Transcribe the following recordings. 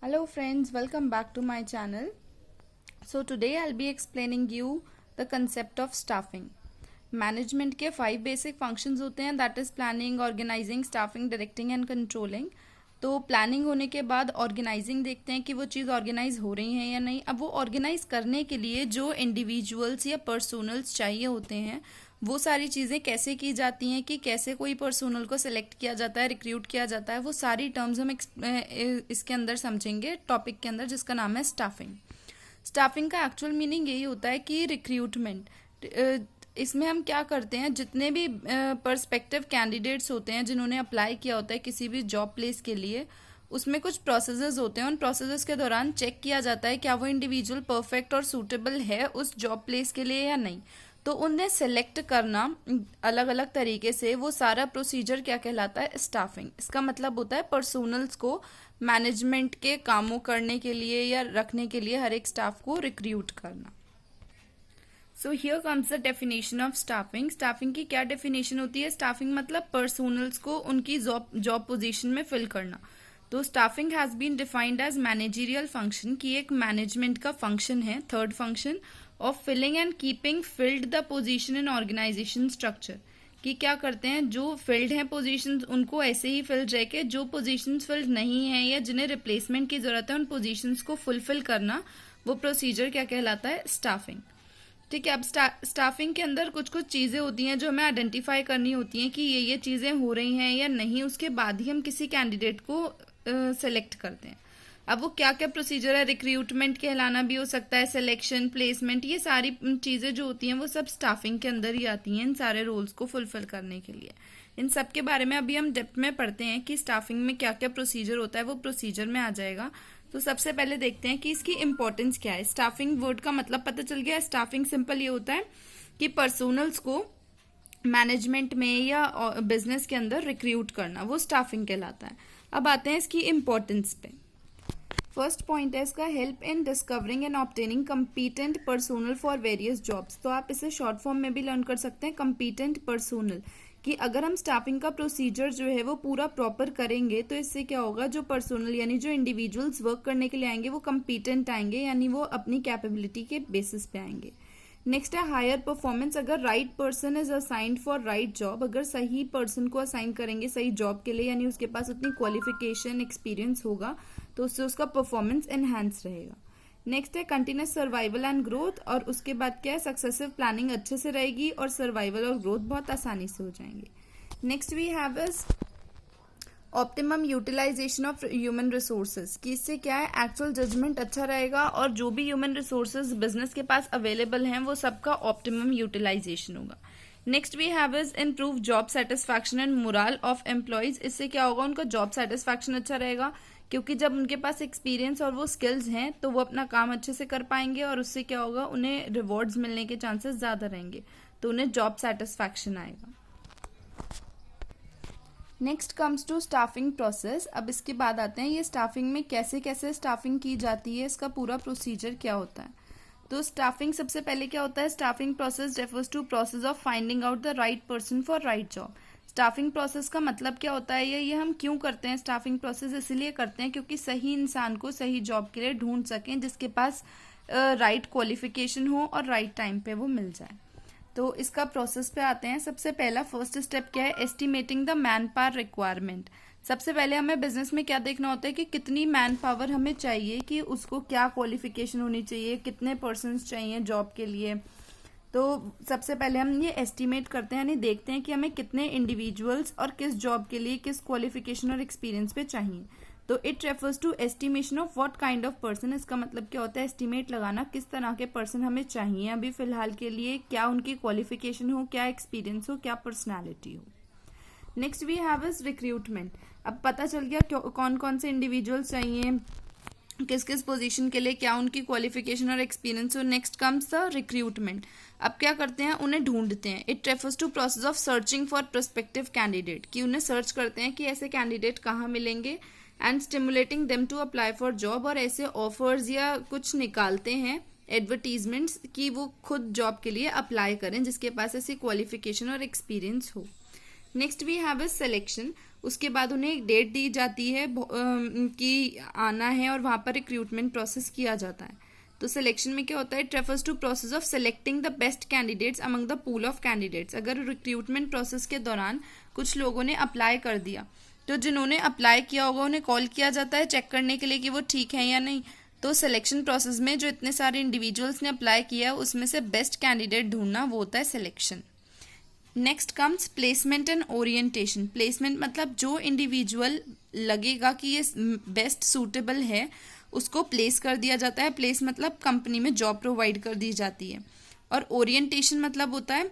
Hello friends, welcome back to my channel. So today I'll be explaining you the concept of staffing. Management के 5 basic functions होते हैं, that is planning, organising, staffing, directing and controlling. तो planning होने के बाद organising देखते हैं कि वो चीज़ ऑर्गेनाइज हो रही है या नहीं. अब वो ऑर्गेनाइज करने के लिए जो इंडिविजुअल्स या पर्सोनल्स चाहिए होते हैं वो सारी चीज़ें कैसे की जाती हैं, कि कैसे कोई पर्सोनल को सिलेक्ट किया जाता है, रिक्रूट किया जाता है, वो सारी टर्म्स हम इसके अंदर समझेंगे टॉपिक के अंदर, जिसका नाम है स्टाफिंग. स्टाफिंग का एक्चुअल मीनिंग यही होता है कि रिक्रूटमेंट. इसमें हम क्या करते हैं, जितने भी पर्सपेक्टिव कैंडिडेट्स होते हैं जिन्होंने अप्लाई किया होता है किसी भी जॉब प्लेस के लिए, उसमें कुछ प्रोसेसेस होते हैं. उन प्रोसेसेस के दौरान चेक किया जाता है क्या वो इंडिविजुअल परफेक्ट और सूटेबल है उस जॉब प्लेस के लिए या नहीं. तो उन्हें सेलेक्ट करना अलग अलग तरीके से, वो सारा प्रोसीजर क्या कहलाता है, स्टाफिंग. इसका मतलब होता है पर्सोनल्स को मैनेजमेंट के कामों करने के लिए या रखने के लिए हर एक स्टाफ को रिक्रूट करना. So here comes the definition of staffing. Staffing की क्या डेफिनेशन होती है? स्टाफिंग मतलब पर्सोनल्स को उनकी जॉब पोजीशन में फिल करना. तो staffing has been defined as managerial function, की एक मैनेजमेंट का फंक्शन है, third function of filling and keeping filled the position in organisation structure. कि क्या करते हैं, जो फिल्ड हैं पोजीशंस उनको ऐसे ही फिल्ड रह के, जो पोजीशंस फिल्ड नहीं है या जिन्हें रिप्लेसमेंट की जरूरत है उन पोजीशंस को फुलफिल करना, वो प्रोसीजर क्या कहलाता है, स्टाफिंग. ठीक है. अब स्टाफिंग के अंदर कुछ कुछ चीज़ें होती हैं जो हमें आइडेंटिफाई करनी होती हैं कि ये चीज़ें हो रही हैं या नहीं, उसके बाद ही हम किसी कैंडिडेट को सेलेक्ट करते हैं. अब वो क्या क्या प्रोसीजर है, रिक्रूटमेंट कहलाना भी हो सकता है, सिलेक्शन, प्लेसमेंट, ये सारी चीज़ें जो होती हैं वो सब स्टाफिंग के अंदर ही आती हैं इन सारे रोल्स को फुलफिल करने के लिए. इन सब के बारे में अभी हम डेप्थ में पढ़ते हैं कि स्टाफिंग में क्या क्या प्रोसीजर होता है, वो प्रोसीजर में आ जाएगा. तो सबसे पहले देखते हैं कि इसकी इंपॉर्टेंस क्या है. स्टाफिंग वर्ड का मतलब पता चल गया. स्टाफिंग सिंपल ये होता है कि पर्सोनल्स को मैनेजमेंट में या बिजनेस के अंदर रिक्रूट करना, वो स्टाफिंग कहलाता है. अब आते हैं इसकी इंपॉर्टेंस पे. फर्स्ट पॉइंट है इसका, help in discovering and obtaining competent personnel for various jobs. तो आप इसे शॉर्ट फॉर्म में भी लर्न कर सकते हैं, कम्पीटेंट पर्सोनल. कि अगर हम स्टाफिंग का प्रोसीजर जो है वो पूरा प्रॉपर करेंगे तो इससे क्या होगा, जो पर्सोनल यानी जो इंडिविजुअल्स वर्क करने के लिए आएंगे वो कम्पीटेंट आएंगे, यानी वो अपनी कैपेबिलिटी के बेसिस पे आएंगे. नेक्स्ट है हायर परफॉर्मेंस. अगर right person is assigned for right job, अगर सही पर्सन को असाइन करेंगे सही जॉब के लिए, यानी उसके पास उतनी क्वालिफिकेशन एक्सपीरियंस होगा, तो उससे उसका परफॉर्मेंस एनहांस रहेगा. नेक्स्ट है कंटिन्यूस सर्वाइवल एंड ग्रोथ. और उसके बाद क्या है, सक्सेसिव प्लानिंग अच्छे से रहेगी और सर्वाइवल और ग्रोथ बहुत आसानी से हो जाएंगे. Next we have is optimum utilisation of human resources. कि इससे क्या है, एक्चुअल जजमेंट अच्छा रहेगा और जो भी ह्यूमन रिसोर्सेज बिजनेस के पास अवेलेबल हैं वो सबका ऑप्टिमम यूटिलाइजेशन होगा. Next we have is improve job satisfaction and morale of employees. इससे क्या होगा, उनका जॉब सेटिस्फैक्शन अच्छा रहेगा, क्योंकि जब उनके पास एक्सपीरियंस और वो स्किल्स हैं तो वो अपना काम अच्छे से कर पाएंगे और उससे क्या होगा, उन्हें रिवॉर्ड्स मिलने के चांसेस ज़्यादा रहेंगे, तो उन्हें जॉब सेटिस्फैक्शन आएगा. Next comes to staffing process. अब इसके बाद आते हैं ये स्टाफिंग में कैसे कैसे स्टाफिंग की जाती है, इसका पूरा प्रोसीजर क्या होता है. तो स्टाफिंग सबसे पहले क्या होता है, staffing process refers to process of finding out the right person for right job. Staffing process का मतलब क्या होता है, ये हम क्यों करते हैं. स्टाफिंग प्रोसेस इसलिए करते हैं क्योंकि सही इंसान को सही जॉब के लिए ढूंढ सकें, जिसके पास राइट क्वालिफिकेशन हो और राइट टाइम पे वो मिल जाए. तो इसका प्रोसेस पे आते हैं. सबसे पहला फर्स्ट स्टेप क्या है, estimating the man power requirement. सबसे पहले हमें बिजनेस में क्या देखना होता है कि कितनी मैन पावर हमें चाहिए, कि उसको क्या क्वालिफिकेशन होनी चाहिए, कितने पर्सन्स चाहिए जॉब के लिए. तो सबसे पहले हम ये एस्टिमेट करते हैं, यानी देखते हैं कि हमें कितने इंडिविजुअल्स और किस जॉब के लिए किस क्वालिफिकेशन और एक्सपीरियंस पे चाहिए. तो it refers to estimation of what kind of person. इसका मतलब क्या होता है, एस्टिमेट लगाना किस तरह के पर्सन हमें चाहिए अभी फिलहाल के लिए, क्या उनकी क्वालिफिकेशन हो, क्या एक्सपीरियंस हो, क्या पर्सनैलिटी हो. Next we have is recruitment. अब पता चल गया कौन कौन से इंडिविजुअल्स चाहिए, किस किस पोजीशन के लिए, क्या उनकी क्वालिफिकेशन और एक्सपीरियंस हो. Next comes the recruitment. अब क्या करते हैं, उन्हें ढूंढते हैं. It refers to process of searching for prospective candidate. कि उन्हें सर्च करते हैं कि ऐसे कैंडिडेट कहाँ मिलेंगे, and stimulating them to apply for job. और ऐसे ऑफर्स या कुछ निकालते हैं एडवर्टीजमेंट्स कि वो खुद जॉब के लिए अप्लाई करें जिसके पास ऐसी क्वालिफिकेशन और एक्सपीरियंस हो. Next we have is selection. उसके बाद उन्हें एक डेट दी जाती है कि आना है और वहां पर रिक्रूटमेंट प्रोसेस किया जाता है। तो सिलेक्शन में क्या होता है, it refers to process of selecting the best candidates among the pool of candidates. अगर रिक्रूटमेंट प्रोसेस के दौरान कुछ लोगों ने अप्लाई कर दिया, तो जिन्होंने अप्लाई किया होगा उन्हें कॉल किया जाता है चेक करने के लिए कि वो ठीक है या नहीं। तो सिलेक्शन प्रोसेस में जो इतने सारे इंडिविजुअल्स ने अप्लाई किया है उसमें से बेस्ट कैंडिडेट ढूंढना, वो होता है selection. Next comes placement and orientation. Placement मतलब जो इंडिविजुअल लगेगा कि ये बेस्ट सूटेबल है उसको प्लेस कर दिया जाता है। प्लेस मतलब कंपनी में जॉब प्रोवाइड कर दी जाती है। और ओरिएंटेशन मतलब होता है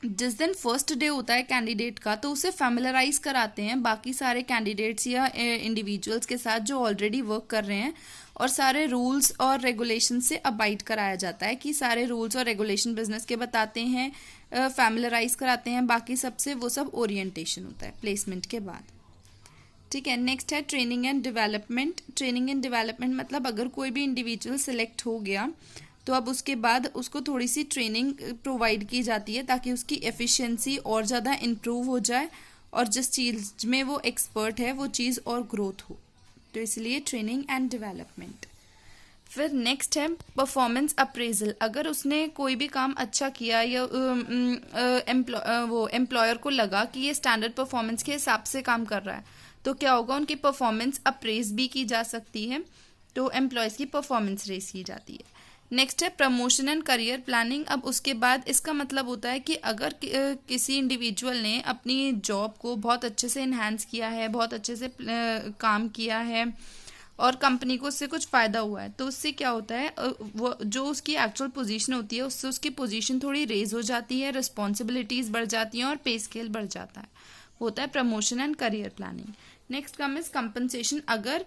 जिस दिन फर्स्ट डे होता है कैंडिडेट का, तो उसे फैमिलराइज कराते हैं बाकी सारे कैंडिडेट्स या इंडिविजुअल्स के साथ जो ऑलरेडी वर्क कर रहे हैं, और सारे रूल्स और रेगुलेशन से अबाइड कराया जाता है कि सारे रूल्स और रेगुलेशन बिजनेस के बताते हैं, फैमिलराइज कराते हैं बाकी सबसे, वो सब ओरिएंटेशन होता है प्लेसमेंट के बाद। ठीक है, नेक्स्ट है training and development. Training and development मतलब अगर कोई भी इंडिविजुअल सिलेक्ट हो गया तो अब उसके बाद उसको थोड़ी सी ट्रेनिंग प्रोवाइड की जाती है ताकि उसकी एफिशिएंसी और ज़्यादा इम्प्रूव हो जाए और जिस चीज़ में वो एक्सपर्ट है वो चीज़ और ग्रोथ हो। तो इसलिए ट्रेनिंग एंड डेवलपमेंट। फिर नेक्स्ट है परफॉर्मेंस अप्रेजल। अगर उसने कोई भी काम अच्छा किया या वो एम्प्लॉयर को लगा कि ये स्टैंडर्ड परफॉर्मेंस के हिसाब से काम कर रहा है, तो क्या होगा, उनकी परफॉर्मेंस अप्रेज भी की जा सकती है। तो एम्प्लॉयज़ की परफॉर्मेंस रेस की जाती है। नेक्स्ट है प्रमोशन एंड करियर प्लानिंग। अब उसके बाद इसका मतलब होता है कि अगर किसी इंडिविजुअल ने अपनी जॉब को बहुत अच्छे से इन्हांस किया है, बहुत अच्छे से काम किया है और कंपनी को उससे कुछ फ़ायदा हुआ है, तो उससे क्या होता है, वो जो उसकी एक्चुअल पोजीशन होती है उससे उसकी पोजीशन थोड़ी रेज हो जाती है, रिस्पॉन्सिबिलिटीज़ बढ़ जाती हैं और पे स्केल बढ़ जाता है। होता है promotion and career planning. Next come is compensation. अगर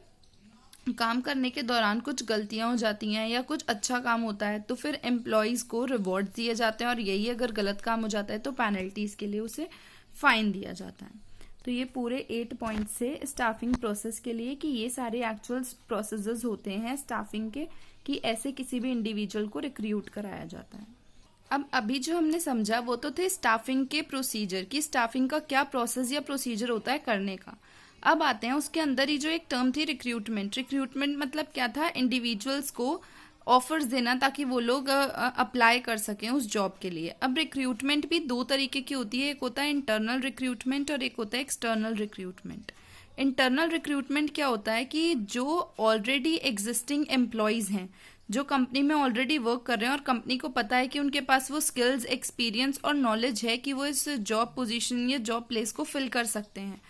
काम करने के दौरान कुछ गलतियां हो जाती हैं या कुछ अच्छा काम होता है तो फिर एम्प्लॉयज़ को रिवॉर्ड दिए जाते हैं, और यही अगर गलत काम हो जाता है तो पेनल्टीज़ के लिए उसे फाइन दिया जाता है। तो ये पूरे 8 पॉइंट से स्टाफिंग प्रोसेस के लिए कि ये सारे एक्चुअल प्रोसेसेस होते हैं स्टाफिंग के, कि ऐसे किसी भी इंडिविजुअल को रिक्रूट कराया जाता है। अब अभी जो हमने समझा वो तो थे स्टाफिंग के प्रोसीजर, कि स्टाफिंग का क्या प्रोसेस या प्रोसीजर होता है करने का। अब आते हैं उसके अंदर ही जो एक टर्म थी रिक्रूटमेंट। रिक्रूटमेंट मतलब क्या था, इंडिविजुअल्स को ऑफर्स देना ताकि वो लोग अप्लाई कर सकें उस जॉब के लिए। अब रिक्रूटमेंट भी 2 तरीके की होती है, एक होता है इंटरनल रिक्रूटमेंट और एक होता है एक्सटर्नल रिक्रूटमेंट। इंटरनल रिक्रूटमेंट क्या होता है कि जो ऑलरेडी एग्जिस्टिंग एम्प्लॉयज़ हैं, जो कंपनी में ऑलरेडी वर्क कर रहे हैं और कंपनी को पता है कि उनके पास वो स्किल्स, एक्सपीरियंस और नॉलेज है कि वो इस जॉब पोजीशन या जॉब प्लेस को फिल कर सकते हैं,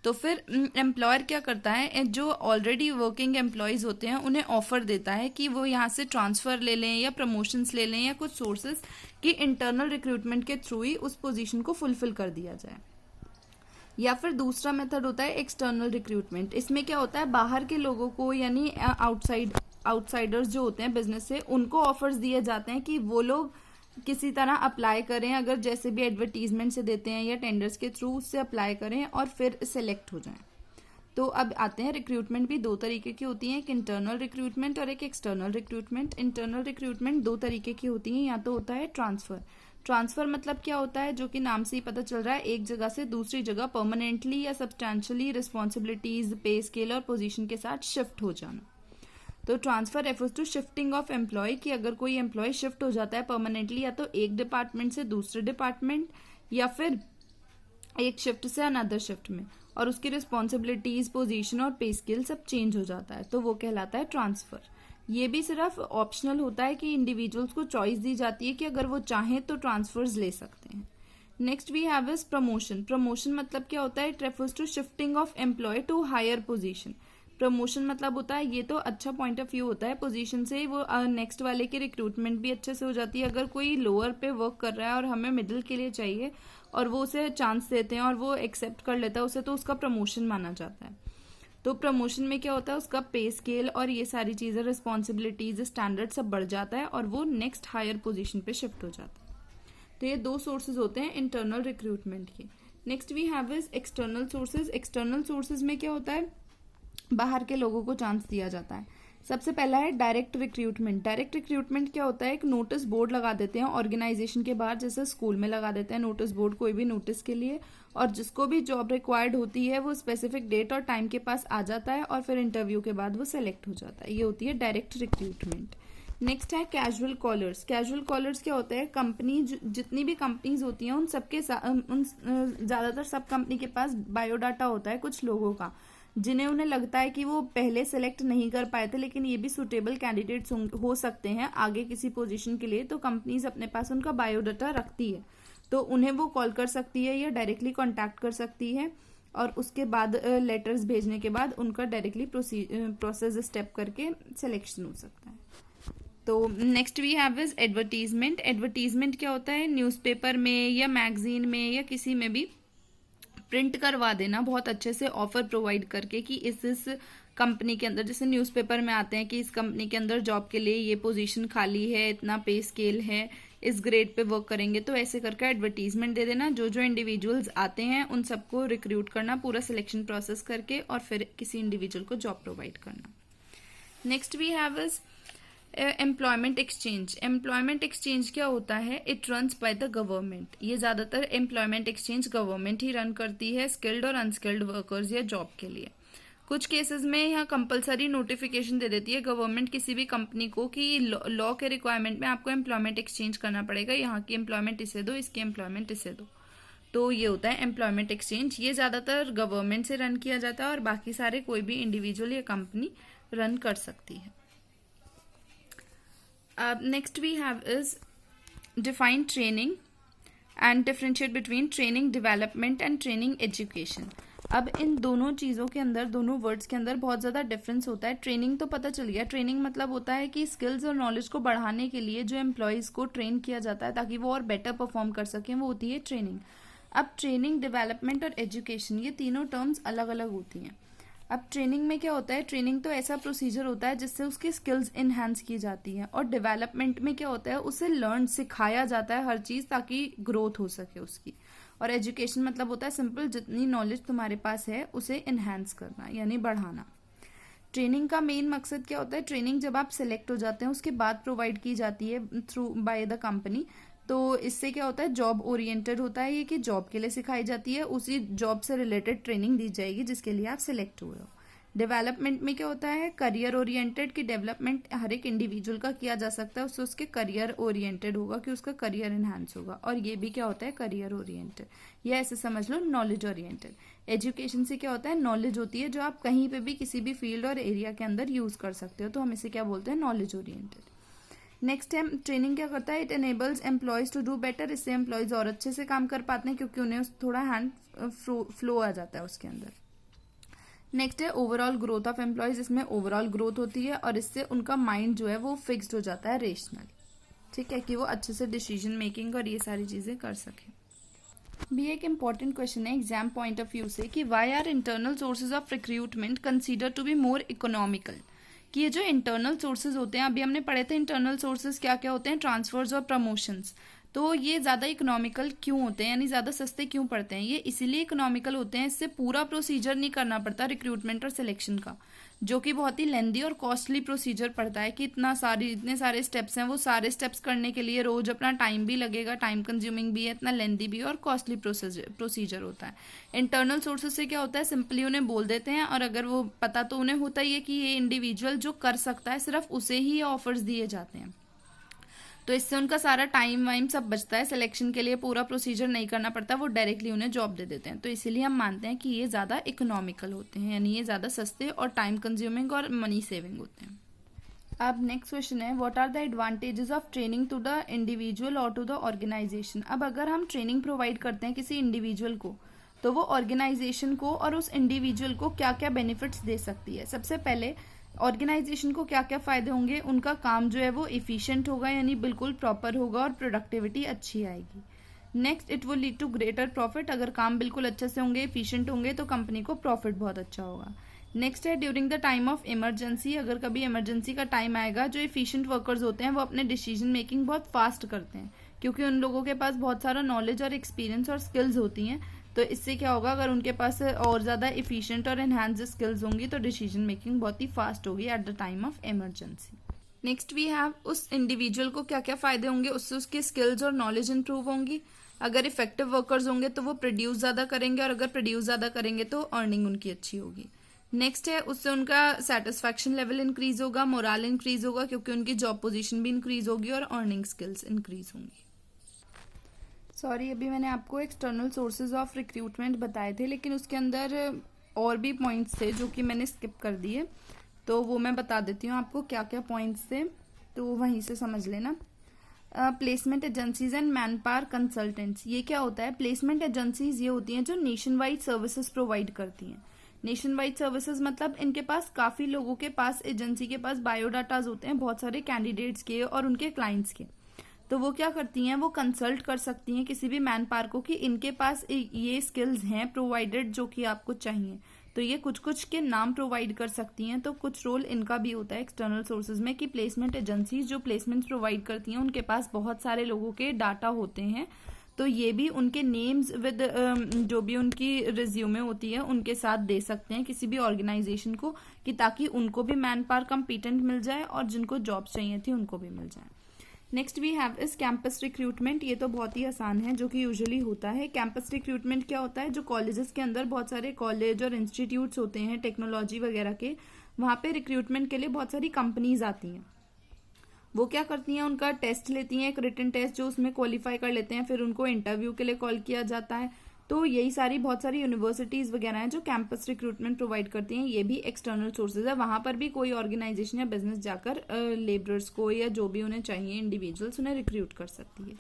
तो फिर एम्प्लॉयर क्या करता है, जो ऑलरेडी वर्किंग एम्प्लॉयज़ होते हैं उन्हें ऑफर देता है कि वो यहाँ से ट्रांसफ़र ले लें या प्रमोशंस ले लें या कुछ सोर्सेज की इंटरनल रिक्रूटमेंट के थ्रू ही उस पोजीशन को फुलफिल कर दिया जाए। या फिर दूसरा मेथड होता है एक्सटर्नल रिक्रूटमेंट। इसमें क्या होता है, बाहर के लोगों को यानी आउटसाइडर्स जो होते हैं बिजनेस से, उनको ऑफर्स दिए जाते हैं कि वो लोग किसी तरह अप्लाई करें, अगर जैसे भी एडवर्टीजमेंट से देते हैं या टेंडर्स के थ्रू उससे अप्लाई करें और फिर सेलेक्ट हो जाएं। तो अब आते हैं, रिक्रूटमेंट भी 2 तरीके की होती हैं, एक इंटरनल रिक्रूटमेंट और एक एक्सटर्नल रिक्रूटमेंट। इंटरनल रिक्रूटमेंट 2 तरीके की होती हैं, या तो होता है ट्रांसफ़र। ट्रांसफ़र मतलब क्या होता है, जो कि नाम से ही पता चल रहा है, एक जगह से दूसरी जगह परमानेंटली या सब्सटैंशियली रिस्पॉन्सिबिलिटीज़, पे स्केल और पोजीशन के साथ शिफ्ट हो जाना। तो transfer refers to shifting of employee, कि अगर कोई एम्प्लॉय शिफ्ट हो जाता है परमानेंटली या तो एक डिपार्टमेंट से दूसरे डिपार्टमेंट या फिर एक शिफ्ट से अनदर शिफ्ट में, और उसकी रिस्पॉन्सिबिलिटीज, पोजीशन और पे स्केल सब चेंज हो जाता है, तो वो कहलाता है ट्रांसफर। ये भी सिर्फ ऑप्शनल होता है कि इंडिविजुअल्स को चॉइस दी जाती है कि अगर वो चाहें तो ट्रांसफर्स ले सकते हैं। Next we have is promotion. Promotion मतलब क्या होता है, it refers to shifting of employee to higher position. Promotion मतलब होता है, ये तो अच्छा पॉइंट ऑफ व्यू होता है, पोजीशन से वो नेक्स्ट वाले की रिक्रूटमेंट भी अच्छे से हो जाती है। अगर कोई लोअर पे वर्क कर रहा है और हमें मिडिल के लिए चाहिए और वो उसे चांस देते हैं और वो एक्सेप्ट कर लेता है उसे, तो उसका प्रमोशन माना जाता है। तो प्रमोशन में क्या होता है, उसका पे स्केल और ये सारी चीज़ें, रिस्पॉन्सिबिलिटीज, स्टैंडर्ड सब बढ़ जाता है और वो नेक्स्ट हायर पोजीशन पे शिफ्ट हो जाता है। तो ये 2 सोर्सेज होते हैं इंटरनल रिक्रूटमेंट के। Next we have is external sources. External sources में क्या होता है, बाहर के लोगों को चांस दिया जाता है। सबसे पहला है डायरेक्ट रिक्रूटमेंट। डायरेक्ट रिक्रूटमेंट क्या होता है, एक नोटिस बोर्ड लगा देते हैं ऑर्गेनाइजेशन के बाहर, जैसे स्कूल में लगा देते हैं नोटिस बोर्ड कोई भी नोटिस के लिए, और जिसको भी जॉब रिक्वायर्ड होती है वो स्पेसिफिक डेट और टाइम के पास आ जाता है और फिर इंटरव्यू के बाद वो सेलेक्ट हो जाता है। ये होती है डायरेक्ट रिक्रूटमेंट। नेक्स्ट है कैजुअल कॉलर्स। कैजुअल कॉलर्स क्या होता है, कंपनी जितनी भी कंपनीज होती हैं उन सबके ज़्यादातर सब कंपनी के पास बायोडाटा होता है कुछ लोगों का, जिन्हें उन्हें लगता है कि वो पहले सेलेक्ट नहीं कर पाए थे लेकिन ये भी सुटेबल कैंडिडेट्स हो सकते हैं आगे किसी पोजीशन के लिए, तो कंपनीज अपने पास उनका बायोडाटा रखती है, तो उन्हें वो कॉल कर सकती है या डायरेक्टली कॉन्टैक्ट कर सकती है, और उसके बाद लेटर्स भेजने के बाद उनका डायरेक्टली प्रोसेस स्टेप करके सिलेक्शन हो सकता है। तो next we have is advertisement. Advertisement क्या होता है, न्यूज़पेपर में या मैगजीन में या किसी में भी प्रिंट करवा देना बहुत अच्छे से ऑफर प्रोवाइड करके कि इस कंपनी के अंदर, जैसे न्यूज़पेपर में आते हैं कि इस कंपनी के अंदर जॉब के लिए ये पोजीशन खाली है, इतना पे स्केल है, इस ग्रेड पे वर्क करेंगे, तो ऐसे करके एडवर्टीजमेंट दे देना। जो जो इंडिविजुअल्स आते हैं उन सबको रिक्रूट करना पूरा सिलेक्शन प्रोसेस करके और फिर किसी इंडिविजुअल को जॉब प्रोवाइड करना। Next we have is employment exchange. Employment exchange क्या होता है, it runs by the government. ये ज्यादातर एम्प्लॉयमेंट एक्सचेंज गवर्नमेंट ही रन करती है स्किल्ड और अनस्किल्ड वर्कर्स या जॉब के लिए। कुछ केसेस में यहाँ कंपलसरी नोटिफिकेशन दे देती है गवर्नमेंट किसी भी कंपनी को कि लॉ के रिक्वायरमेंट में आपको एम्प्लॉयमेंट एक्सचेंज करना पड़ेगा, यहाँ की एम्प्लॉयमेंट इसे दो, इसकी एम्प्लॉयमेंट इसे दो, तो ये होता है एम्प्लॉयमेंट एक्सचेंज। ये ज्यादातर गवर्नमेंट से रन किया जाता है और बाकी सारे कोई भी इंडिविजुअल या कंपनी रन कर सकती है। Next we have is define training and differentiate between training development and training education। अब इन दोनों चीज़ों के अंदर, दोनों वर्ड्स के अंदर बहुत ज़्यादा डिफरेंस होता है। ट्रेनिंग तो पता चल गया, ट्रेनिंग मतलब होता है कि स्किल्स और नॉलेज को बढ़ाने के लिए जो एम्प्लॉयज़ को ट्रेन किया जाता है ताकि वो और बेटर परफॉर्म कर सकें, वो होती है ट्रेनिंग। अब ट्रेनिंग, डेवलपमेंट और एजुकेशन, ये तीनों टर्म्स अलग अलग होती हैं। अब ट्रेनिंग में क्या होता है, ट्रेनिंग तो ऐसा प्रोसीजर होता है जिससे उसकी स्किल्स इन्हांस की जाती हैं, और डेवलपमेंट में क्या होता है, उसे लर्न, सिखाया जाता है हर चीज़ ताकि ग्रोथ हो सके उसकी। और एजुकेशन मतलब होता है सिंपल, जितनी नॉलेज तुम्हारे पास है उसे इन्हांस करना यानी बढ़ाना। ट्रेनिंग का मेन मकसद क्या होता है, ट्रेनिंग जब आप सिलेक्ट हो जाते हैं उसके बाद प्रोवाइड की जाती है थ्रू बाय द कंपनी। तो इससे क्या होता है, जॉब ओरिएंटेड होता है ये कि जॉब के लिए सिखाई जाती है, उसी जॉब से रिलेटेड ट्रेनिंग दी जाएगी जिसके लिए आप सिलेक्ट हुए हो। डेवलपमेंट में क्या होता है, करियर ओरिएंटेड, कि डेवलपमेंट हर एक इंडिविजुअल का किया जा सकता है, उससे उसके करियर ओरिएंटेड होगा कि उसका करियर इन्हांस होगा। और ये भी क्या होता है, करियर ओरिएंटेड, या ऐसे समझ लो नॉलेज ओरिएंटेड। एजुकेशन से क्या होता है, नॉलेज होती है जो आप कहीं पे भी किसी भी फील्ड और एरिया के अंदर यूज कर सकते हो, तो हम इसे क्या बोलते हैं, नॉलेज ओरिएंटेड। नेक्स्ट है ट्रेनिंग क्या करता है, it enables employees to do better. इससे एम्प्लॉयज और अच्छे से काम कर पाते हैं क्योंकि उन्हें थोड़ा हैंड फ्लो आ जाता है उसके अंदर। नेक्स्ट है ओवरऑल ग्रोथ ऑफ एम्प्लॉयज। इसमें ओवरऑल ग्रोथ होती है और इससे उनका माइंड जो है वो फिक्स्ड हो जाता है, रेशनल, ठीक है, कि वो अच्छे से डिसीजन मेकिंग और ये सारी चीजें कर सकें। भी एक इम्पॉर्टेंट क्वेश्चन है एग्जाम पॉइंट ऑफ व्यू से कि why are internal sources of recruitment consider to be more economical. कि ये जो इंटरनल सोर्सेज होते हैं, अभी हमने पढ़े थे इंटरनल सोर्सेज क्या क्या होते हैं, ट्रांसफर्स और प्रमोशंस, तो ये ज़्यादा इकोनॉमिकल क्यों होते हैं, यानी ज़्यादा सस्ते क्यों पड़ते हैं। ये इसीलिए इकोनॉमिकल होते हैं, इससे पूरा प्रोसीजर नहीं करना पड़ता रिक्रूटमेंट और सिलेक्शन का, जो कि बहुत ही लेंदी और कॉस्टली प्रोसीजर पड़ता है कि इतने सारे स्टेप्स हैं, वो सारे स्टेप्स करने के लिए रोज अपना टाइम भी लगेगा, टाइम कंज्यूमिंग भी है, इतना लेंदी भी है और कॉस्टली प्रोसीजर होता है। इंटरनल सोर्सेज से क्या होता है, सिंपली उन्हें बोल देते हैं और अगर वो पता तो उन्हें होता ही है कि ये इंडिविजुअल जो कर सकता है सिर्फ उसे ही ऑफर्स दिए जाते हैं, तो इससे उनका सारा टाइम वाइम सब बचता है, सिलेक्शन के लिए पूरा प्रोसीजर नहीं करना पड़ता, वो डायरेक्टली उन्हें जॉब दे देते हैं। तो इसीलिए हम मानते हैं कि ये ज़्यादा इकोनॉमिकल होते हैं, यानी ये ज़्यादा सस्ते और टाइम कंज्यूमिंग और मनी सेविंग होते हैं। अब नेक्स्ट क्वेश्चन है, what are the advantages of training to the individual और टू द ऑर्गेनाइजेशन। अब अगर हम ट्रेनिंग प्रोवाइड करते हैं किसी इंडिविजुअल को, तो वो ऑर्गेनाइजेशन को और उस इंडिविजुअल को क्या क्या बेनिफिट्स दे सकती है। सबसे पहले ऑर्गेनाइजेशन को क्या क्या फायदे होंगे, उनका काम जो है वो इफिशिएंट होगा, यानी बिल्कुल प्रॉपर होगा और प्रोडक्टिविटी अच्छी आएगी। Next, it will lead to greater profit. अगर काम बिल्कुल अच्छे से होंगे, इफिशिएंट होंगे, तो कंपनी को प्रॉफिट बहुत अच्छा होगा। नेक्स्ट है during the time of emergency. अगर कभी इमरजेंसी का टाइम आएगा, जो एफिशिएंट वर्कर्स होते हैं वो अपने डिसीजन मेकिंग बहुत फास्ट करते हैं क्योंकि उन लोगों के पास बहुत सारा नॉलेज और एक्सपीरियंस और स्किल्स होती हैं, तो इससे क्या होगा, अगर उनके पास और ज़्यादा इफिशिएंट और एनहांस्ड स्किल्स होंगी तो डिसीजन मेकिंग बहुत ही फास्ट होगी at the time of emergency. Next we have, उस इंडिविजुअल को क्या क्या फ़ायदे होंगे, उससे उसकी स्किल्स और नॉलेज इंप्रूव होंगी। अगर इफेक्टिव वर्कर्स होंगे तो वो प्रोड्यूस ज़्यादा करेंगे, और अगर प्रोड्यूस ज़्यादा करेंगे तो अर्निंग उनकी अच्छी होगी। नेक्स्ट है, उससे उनका सेटिस्फैक्शन लेवल इंक्रीज होगा, मोरल इंक्रीज होगा, क्योंकि उनकी जॉब पोजीशन भी इंक्रीज होगी और अर्निंग स्किल्स इंक्रीज होंगी। सॉरी, अभी मैंने आपको एक्सटर्नल सोर्सेज ऑफ रिक्रूटमेंट बताए थे, लेकिन उसके अंदर और भी पॉइंट्स थे जो कि मैंने स्किप कर दिए, तो वो मैं बता देती हूँ आपको क्या क्या पॉइंट्स थे, तो वहीं से समझ लेना। Placement agencies and man power consultants, ये क्या होता है? प्लेसमेंट एजेंसीज ये होती हैं जो नेशन वाइड सर्विसेज प्रोवाइड करती हैं। नेशन वाइड सर्विसेज मतलब इनके पास काफ़ी लोगों के पास, एजेंसी के पास बायोडाटाज होते हैं बहुत सारे कैंडिडेट्स के और उनके क्लाइंट्स के। तो वो क्या करती हैं, वो कंसल्ट कर सकती हैं किसी भी मैन पावर को कि इनके पास ये स्किल्स हैं प्रोवाइडेड जो कि आपको चाहिए। तो ये कुछ कुछ के नाम प्रोवाइड कर सकती हैं। तो कुछ रोल इनका भी होता है एक्सटर्नल सोर्सेज में कि प्लेसमेंट एजेंसीज जो प्लेसमेंट्स प्रोवाइड करती हैं उनके पास बहुत सारे लोगों के डाटा होते हैं, तो ये भी उनके नेम्स विद जो भी उनकी रिज्यूमे होती है उनके साथ दे सकते हैं किसी भी ऑर्गेनाइजेशन को, कि ताकि उनको भी मैन पावर कम्पिटेंट मिल जाए और जिनको जॉब्स चाहिए थी उनको भी मिल जाए। नेक्स्ट वी हैव इस कैंपस रिक्रूटमेंट, ये तो बहुत ही आसान है, जो कि यूजुअली होता है। कैंपस रिक्रूटमेंट क्या होता है? जो कॉलेजेस के अंदर बहुत सारे कॉलेज और इंस्टीट्यूट्स होते हैं टेक्नोलॉजी वगैरह के, वहाँ पे रिक्रूटमेंट के लिए बहुत सारी कंपनीज आती हैं। वो क्या करती हैं, उनका टेस्ट लेती हैं, एक रिटन टेस्ट, जो उसमें क्वालिफाई कर लेते हैं, फिर उनको इंटरव्यू के लिए कॉल किया जाता है। तो यही सारी बहुत सारी यूनिवर्सिटीज़ वगैरह हैं जो कैंपस रिक्रूटमेंट प्रोवाइड करती हैं। ये भी एक्सटर्नल सोर्सेज है, वहाँ पर भी कोई ऑर्गेनाइजेशन या बिजनेस जाकर लेबरर्स को या जो भी उन्हें चाहिए इंडिविजुअल्स उन्हें रिक्रूट कर सकती है।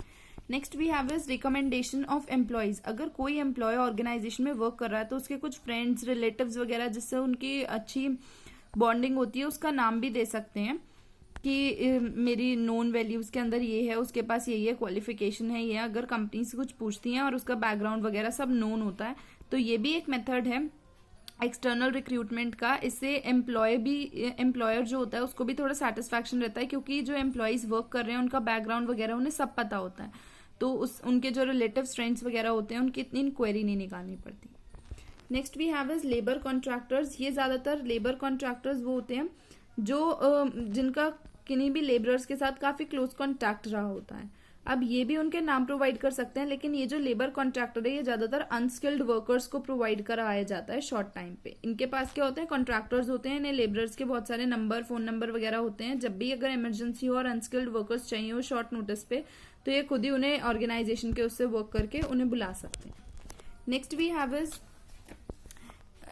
Next we have is recommendation of employees. अगर कोई एम्प्लॉय ऑर्गेनाइजेशन में वर्क कर रहा है तो उसके कुछ फ्रेंड्स, रिलेटिव्स वगैरह जिससे उनकी अच्छी बॉन्डिंग होती है, उसका नाम भी दे सकते हैं कि मेरी नोन वैल्यूज़ के अंदर ये है, उसके पास ये क्वालिफिकेशन है, ये अगर कंपनी से कुछ पूछती हैं और उसका बैकग्राउंड वगैरह सब नोन होता है, तो ये भी एक मेथड है एक्सटर्नल रिक्रूटमेंट का। इससे एम्प्लॉयर जो होता है उसको भी थोड़ा सेटिस्फैक्शन रहता है, क्योंकि जो एम्प्लॉयज़ वर्क कर रहे हैं उनका बैकग्राउंड वगैरह उन्हें सब पता होता है, तो उनके जो रिलेटिव्स, फ्रेंड्स वगैरह होते हैं उनकी इतनी इंक्वायरी नहीं निकालनी पड़ती। Next we have is labour contractors. ये ज़्यादातर लेबर कॉन्ट्रैक्टर्स वो होते हैं जो जिनका किन्हीं भी लेबरर्स के साथ काफ़ी क्लोज कॉन्टैक्ट रहा होता है। अब ये भी उनके नाम प्रोवाइड कर सकते हैं, लेकिन ये जो लेबर कॉन्ट्रैक्टर है ये ज़्यादातर अनस्किल्ड वर्कर्स को प्रोवाइड कराया जाता है शॉर्ट टाइम पे। इनके पास क्या होते हैं, कॉन्ट्रैक्टर्स होते हैं, इन्हें लेबरर्स के बहुत सारे नंबर, फ़ोन नंबर वगैरह होते हैं। जब भी अगर इमरजेंसी हो और अनस्किल्ड वर्कर्स चाहिए हो शॉर्ट नोटिस पे, तो ये खुद ही उन्हें ऑर्गेनाइजेशन के उससे वर्क करके उन्हें बुला सकते हैं। Next we have is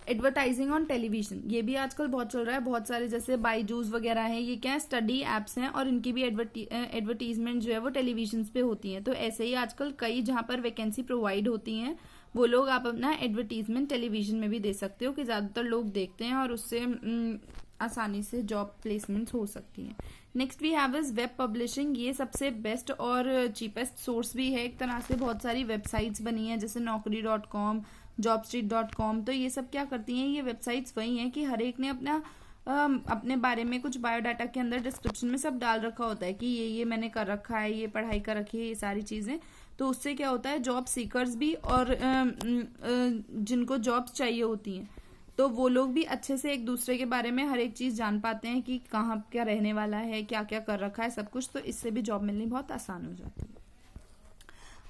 advertising on television. ये भी आजकल बहुत चल रहा है, बहुत सारे जैसे बाईजूस वगैरह हैं, ये क्या है, स्टडी एप्स हैं और इनकी भी एडवर्टीजमेंट जो है वो टेलीविजन पे होती हैं। तो ऐसे ही आजकल कई जहाँ पर वैकेंसी प्रोवाइड होती हैं वो लोग आप अपना एडवर्टीजमेंट टेलीविजन में भी दे सकते हो, कि ज़्यादातर लोग देखते हैं और उससे आसानी से जॉब प्लेसमेंट्स हो सकती हैं। Next we have is web publishing. ये सबसे बेस्ट और चीपेस्ट सोर्स भी है एक तरह से। बहुत सारी वेबसाइट्स बनी हैं जैसे naukri.com, jobstreet.com। तो ये सब क्या करती हैं, ये वेबसाइट्स वही हैं कि हर एक ने अपने बारे में कुछ बायोडाटा के अंदर डिस्क्रिप्शन में सब डाल रखा होता है कि ये मैंने कर रखा है, ये पढ़ाई कर रखी है, ये सारी चीज़ें। तो उससे क्या होता है, जॉब सीकर्स भी और जिनको जॉब्स चाहिए होती हैं तो वो लोग भी अच्छे से एक दूसरे के बारे में हर एक चीज़ जान पाते हैं कि कहाँ क्या रहने वाला है, क्या क्या कर रखा है, सब कुछ। तो इससे भी जॉब मिलनी बहुत आसान हो जाती है।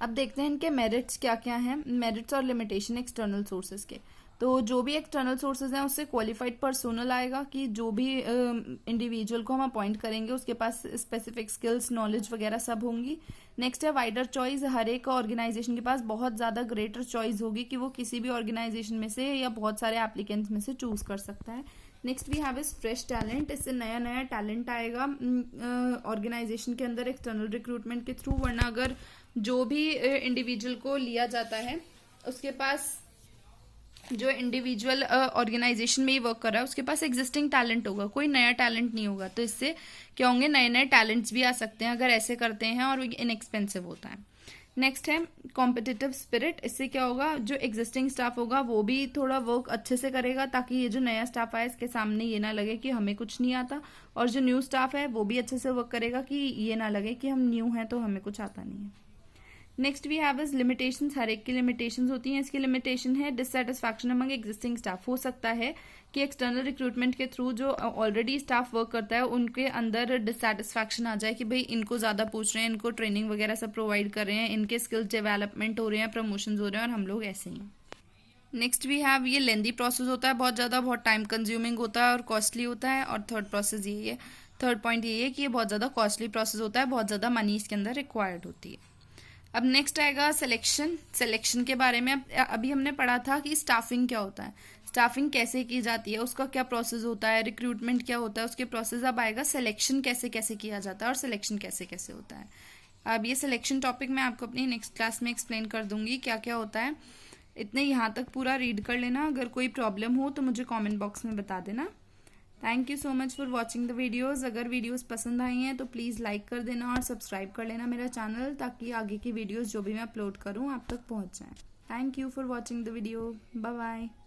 अब देखते हैं इनके मेरिट्स क्या क्या हैं, मेरिट्स और लिमिटेशन एक्सटर्नल सोर्सेज के। तो जो भी एक्सटर्नल सोर्सेज हैं उससे क्वालिफाइड पर्सोनल आएगा, कि जो भी इंडिविजुअल को हम अपॉइंट करेंगे उसके पास स्पेसिफिक स्किल्स, नॉलेज वगैरह सब होंगी। नेक्स्ट है वाइडर चॉइस। हर एक ऑर्गेनाइजेशन के पास बहुत ज़्यादा ग्रेटर चॉइस होगी कि वो किसी भी ऑर्गेनाइजेशन में से या बहुत सारे एप्लीकेंट्स में से चूज कर सकता है। Next we have is fresh talent. इससे नया नया टैलेंट आएगा ऑर्गेनाइजेशन के अंदर एक्सटर्नल रिक्रूटमेंट के थ्रू। वरना अगर जो भी इंडिविजुअल को लिया जाता है उसके पास, जो इंडिविजुअल ऑर्गेनाइजेशन में ही वर्क कर रहा है उसके पास एग्जिस्टिंग टैलेंट होगा, कोई नया टैलेंट नहीं होगा। तो इससे क्या होंगे, नए नए टैलेंट्स भी आ सकते हैं अगर ऐसे करते हैं, और इनएक्सपेंसिव होता है। नेक्स्ट है कॉम्पिटिटिव स्पिरिट। इससे क्या होगा, जो एग्जिस्टिंग स्टाफ होगा वो भी थोड़ा वर्क अच्छे से करेगा, ताकि ये जो नया स्टाफ आया इसके सामने ये ना लगे कि हमें कुछ नहीं आता, और जो न्यू स्टाफ है वो भी अच्छे से वर्क करेगा कि ये ना लगे कि हम न्यू हैं तो हमें कुछ आता नहीं है। Next we have is limitations. हर एक की लिमिटेशंस होती हैं। इसकी लिमिटेशन है डिससेटिस्फैक्शन अमंग एग्जिस्टिंग स्टाफ। हो सकता है कि एक्सटर्नल रिक्रूटमेंट के थ्रू जो ऑलरेडी स्टाफ वर्क करता है उनके अंदर डिससेटिस्फैक्शन आ जाए कि भाई इनको ज़्यादा पूछ रहे हैं, इनको ट्रेनिंग वगैरह सब प्रोवाइड कर रहे हैं, इनके स्किल्स डेवलपमेंट हो रहे हैं, प्रमोशंस हो रहे हैं और हम लोग ऐसे ही हैं। नेक्स्ट वी हैव, ये लेंदी प्रोसेस होता है, बहुत ज़्यादा बहुत टाइम कंज्यूमिंग होता है और कॉस्टली होता है। और थर्ड प्रोसेस यही है, थर्ड पॉइंट यही है कि ये बहुत ज़्यादा कॉस्टली प्रोसेस होता है, बहुत ज़्यादा मनी इसके अंदर रिक्वायर्ड होती है। अब नेक्स्ट आएगा सिलेक्शन। सिलेक्शन के बारे में अभी हमने पढ़ा था कि स्टाफिंग क्या होता है, स्टाफिंग कैसे की जाती है, उसका क्या प्रोसेस होता है, रिक्रूटमेंट क्या होता है, उसके प्रोसेस। अब आएगा सिलेक्शन कैसे कैसे किया जाता है और सिलेक्शन कैसे कैसे होता है। अब ये सिलेक्शन टॉपिक मैं आपको अपनी नेक्स्ट क्लास में एक्सप्लेन कर दूंगी क्या क्या होता है। इतने यहाँ तक पूरा रीड कर लेना। अगर कोई प्रॉब्लम हो तो मुझे कमेंट बॉक्स में बता देना। Thank you so much for watching the videos. अगर वीडियोस पसंद आई हैं तो प्लीज़ लाइक कर देना और सब्सक्राइब कर लेना मेरा चैनल, ताकि आगे की वीडियोस जो भी मैं अपलोड करूँ आप तक पहुँच जाएँ। Thank you for watching the video. Bye bye.